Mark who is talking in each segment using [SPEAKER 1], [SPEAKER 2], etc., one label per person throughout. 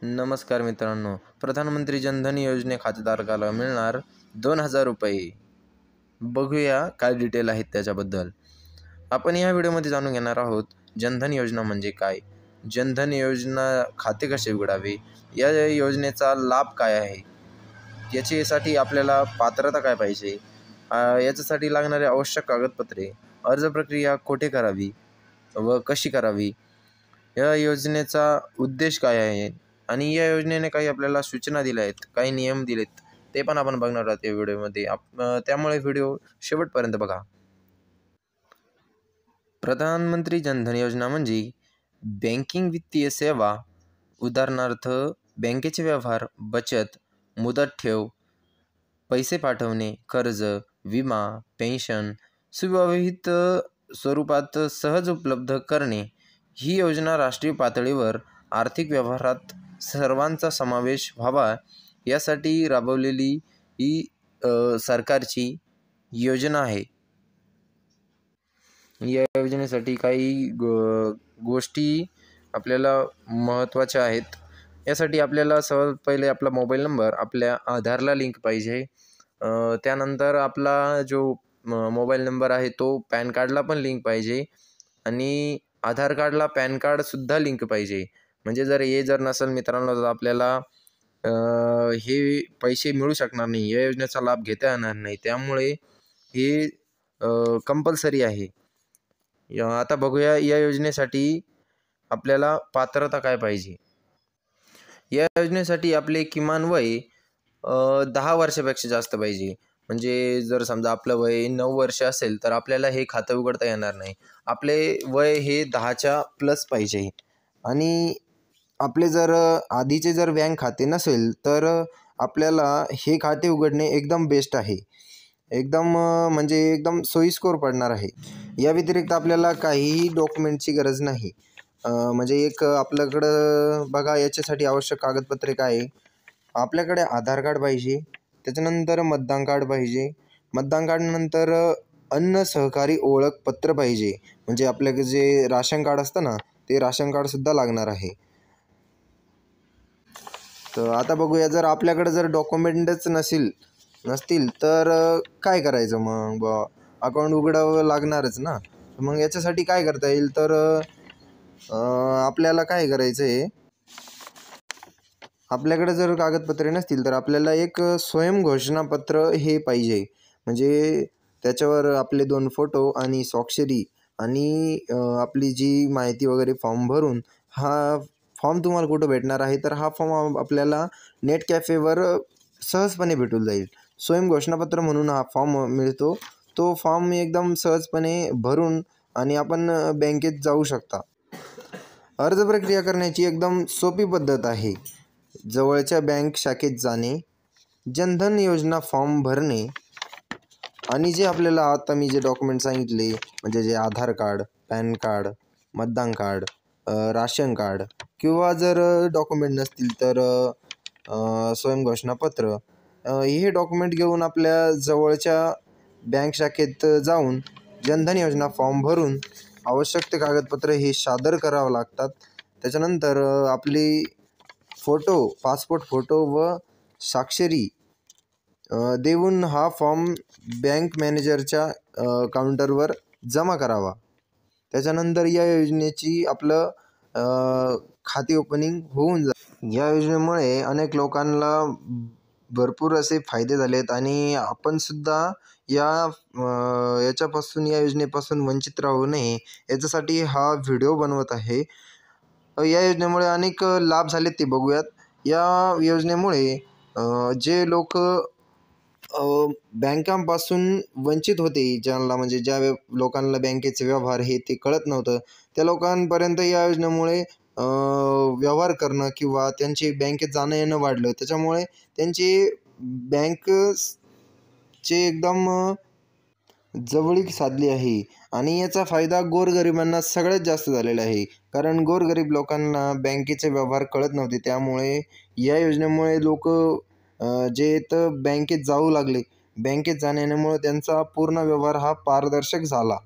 [SPEAKER 1] नमस्कार मित्रांनो, प्रधानमंत्री जनधन योजने खातेधारकाला मिळणार 2,000 रुपये. बघूया काय डिटेल आहेत त्याच्याबद्दल. आपण या व्हिडिओमध्ये जाणून घेणार आहोत जनधन योजना म्हणजे काय, जनधन योजना खाते कसे उघडावे, या योजनेचा लाभ काय आहे, याच्यासाठी आपल्याला पात्रता काय पाहिजे, याच्यासाठी लागणारे आवश्यक कागदपत्रे, अर्ज प्रक्रिया कोठे करावी व कशी करावी, या योजनेचा उद्देश काय आहे आणि या योजनेने काही आपल्याला सूचना दिल्या आहेत, काही नियम दिलेत, ते पण आपण बघणार आहोत या व्हिडिओमध्ये. त्यामुळे व्हिडिओ शेवटपर्यंत बघा. प्रधानमंत्री जनधन योजना म्हणजे बँकिंग वित्तीय सेवा, उदाहरणार्थ बँकेचे व्यवहार, बचत, मुदत ठेव, पैसे पाठवणे, कर्ज, विमा, पेन्शन सुविहित स्वरूपात सहज उपलब्ध करणे. ही योजना राष्ट्रीय पातळीवर आर्थिक व्यवहारात सर्वांचा समावेश व्हावा यासाठी राबवलेली ही सरकारची योजना आहे. या योजनेसाठी काही गोष्टी आपल्याला महत्त्वाच्या आहेत. यासाठी आपल्याला सर्वात पहिले आपला मोबाईल नंबर आपल्या आधारला लिंक पाहिजे. त्यानंतर आपला जो मोबाईल नंबर आहे तो पॅन कार्डला पण लिंक पाहिजे आणि आधार कार्डला पॅन कार्डसुद्धा लिंक पाहिजे. म्हणजे जर नसेल मित्रांनो तर आपल्याला हे पैसे मिळू शकणार नाही, या योजनेचा लाभ घेता येणार नाही. त्यामुळे हे कंपल्सरी आहे. आता बघूया या योजनेसाठी आपल्याला पात्रता काय पाहिजे. या योजनेसाठी आपले किमान वय 10 वर्षापेक्षा जास्त पाहिजे. म्हणजे जर समजा आपलं वय 9 वर्ष असेल तर आपल्याला हे खातं उघडता येणार नाही. आपले वय हे 10च्या प्लस पाहिजे आणि आपले जर आधीचे जर बँक खाते नसेल तर आपल्याला हे खाते उघडणे एकदम बेस्ट आहे. म्हणजे एकदम सोयीस्कर पडणार आहे. या व्यतिरिक्त आपल्याला काहीही डॉक्युमेंटची गरज नाही. म्हणजे आपल्याकडं बघा याच्यासाठी आवश्यक कागदपत्रे काय आहे. आपल्याकडे आधार कार्ड पाहिजे, त्याच्यानंतर मतदान कार्ड पाहिजे, मतदान कार्डनंतर अन्न सहकारी ओळखपत्र पाहिजे. म्हणजे आपल्याकडे जे राशन कार्ड असतं ना ते राशन कार्डसुद्धा लागणार आहे. तर आता बघूया, जर आपल्याकडे जर डॉक्युमेंटच नसतील तर काय करायचं मग. अकाउंट उघडावं लागणारच ना. मग याच्यासाठी काय करता येईल तर आपल्याला काय करायचं आहे, आपल्याकडे जर कागदपत्रे नसतील तर आपल्याला एक स्वयंघोषणापत्र हे पाहिजे. म्हणजे त्याच्यावर आपले 2 फोटो आणि स्वाक्षरी आणि आपली जी माहिती वगैरे फॉर्म भरून, हा फॉर्म तुम्हाला कुठं भेटणार आहे तर हा फॉर्म आपल्याला नेट कॅफेवर सहजपणे भेटून जाईल. स्वयंघोषणापत्र म्हणून हा फॉर्म मिळतो. तो फॉर्म एकदम सहजपणे भरून आणि आपण बँकेत जाऊ शकता. अर्ज प्रक्रिया करण्याची एकदम सोपी पद्धत आहे. जवळच्या बँक शाखेत जाणे, जनधन योजना फॉर्म भरणे आणि जे आपल्याला आता मी जे डॉक्युमेंट सांगितले म्हणजे जे आधार कार्ड, पॅन कार्ड, मतदान कार्ड, राशन कार्ड किंवा जर डॉक्युमेंट नसतील तर स्वयंघोषणापत्र, हे डॉक्युमेंट घेऊन आपल्या जवळच्या बँक शाखेत जाऊन जनधन योजना फॉर्म भरून आवश्यक ते कागदपत्र हे सादर करावं लागतात. त्याच्यानंतर आपली फोटो, पासपोर्ट फोटो व स्वाक्षरी देऊन हा फॉर्म बँक मॅनेजरच्या काउंटरवर जमा करावा. त्याच्यानंतर या योजनेची आपलं खाते ओपनिंग होऊन जाईल. या योजनेमुळे अनेक लोकांना भरपूर असे फायदे झाले आहेत आणि आपणसुद्धा या योजनेपासून वंचित राहू नये याच्यासाठी हा व्हिडिओ बनवत आहे. या योजनेमुळे अनेक लाभ झालेत ते बघूयात. या योजनेमुळे जे लोक बँकांपासून वंचित होते, ज्या लोकांना बँकेचे व्यवहार हे ते कळत नव्हतं, त्या लोकांपर्यंत या योजनेमुळे व्यवहार करणं किंवा त्यांचे बँकेत जाणं येणं वाढलं. त्याच्यामुळे त्यांचे बँकचे एकदम जवळीक साधली आहे आणि याचा फायदा गोरगरिबांना सगळ्यात जास्त झालेला आहे. कारण गोरगरीब लोकांना बँकेचे व्यवहार कळत नव्हते. त्यामुळे या योजनेमुळे लोक जे तर बँकेत जाऊ लागले. बँकेत जाण्यामुळे त्यांचा पूर्ण व्यवहार हा पारदर्शक झाला.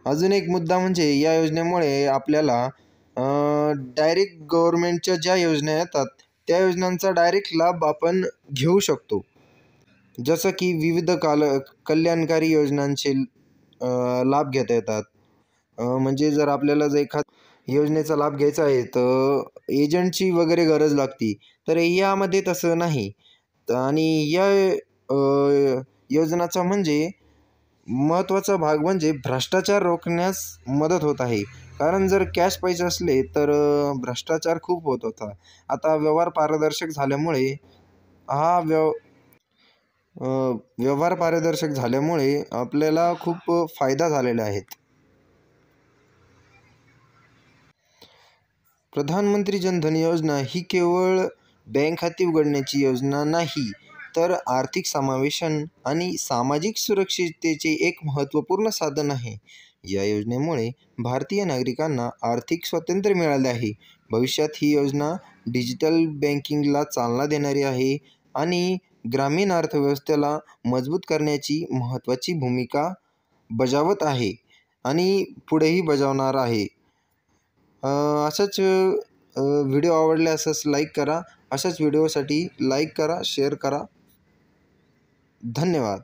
[SPEAKER 1] अजून एक मुद्दा म्हणजे या योजनेमुळे आपल्याला डायरेक्ट गव्हर्मेंटच्या ज्या योजना येतात त्या योजनांचा डायरेक्ट लाभ आपण घेऊ शकतो. जसं की विविध कल्याणकारी योजनांचे लाभ घेता येतात. म्हणजे जर आपल्याला जर योजनेचा लाभ घ्यायचा आहे तर एजंटची वगैरे गरज लागते, तर यामध्ये तसं नाही. आणि या योजनाचा म्हणजे महत्त्वाचा भाग म्हणजे भ्रष्टाचार रोखण्यास मदत होत आहे. कारण जर कॅश पैसे असले तर भ्रष्टाचार खूप होत होता. आता व्यवहार पारदर्शक झाल्यामुळे हा व्यवहार पारदर्शक झाल्यामुळे आपल्याला खूप फायदा झालेला आहे. प्रधानमंत्री जनधन योजना ही केवळ बँक खाते उघडण्याची योजना नाही, तर आर्थिक समावेशन आणि सामाजिक सुरक्षिततेचे एक महत्त्वपूर्ण साधन आहे. या योजनेमुळे भारतीय नागरिकांना आर्थिक स्वातंत्र्य मिळाले आहे. भविष्यात ही योजना डिजिटल बँकिंगला चालना देणारी आहे आणि ग्रामीण अर्थव्यवस्थेला मजबूत करण्याची महत्त्वाची भूमिका बजावत आहे आणि पुढेही बजावणार आहे. अशाच व्हिडिओ आवडल्यास लाईक करा. अशाच व्हिडिओसाठी लाईक करा, शेअर करा. धन्यवाद.